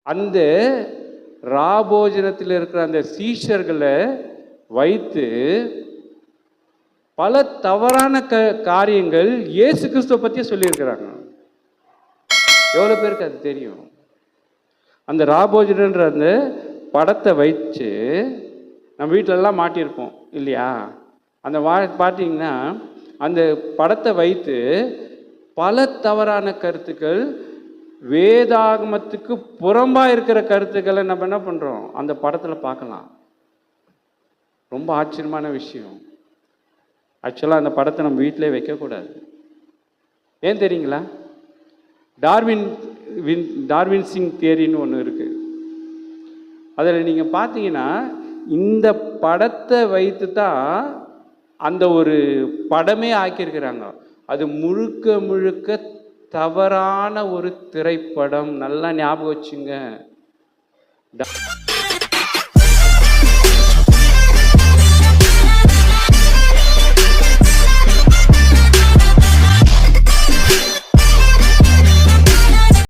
அந்த ராபோஜனத்தில் இருக்கிற அந்த சீஷர்களை வைத்து பல தவறான காரியங்கள் இயேசு கிறிஸ்துவை பற்றியே சொல்லியிருக்கிறாங்க. எவ்வளோ பேருக்கு அது தெரியும்? அந்த ராபோஜனன்ற அந்த படத்தை வச்சு நம்ம வீட்டிலலாம் மாட்டியிருப்போம் இல்லையா? அந்த பார்த்தீங்கன்னா அந்த படத்தை வைத்து பல தவறான கருத்துக்கள், வேதாகமத்துக்கு புறம்பாக இருக்கிற கருத்துக்களை நம்ம என்ன பண்ணுறோம் அந்த படத்தில் பார்க்கலாம். ரொம்ப ஆச்சரியமான விஷயம். ஆக்சுவலாக அந்த படத்தை நம்ம வீட்டிலே வைக்கக்கூடாது. ஏன் தெரியுங்களா? டார்வின்சிங் தியரின்னு ஒன்று இருக்குது. அதில் நீங்கள் பார்த்தீங்கன்னா இந்த படத்தை வைத்து தான் அந்த ஒரு படமே ஆக்கியிருக்கிறாங்க. அது முழுக்க முழுக்க தவறான ஒரு திரைப்படம். நல்லா ஞாபகம் வச்சுங்க.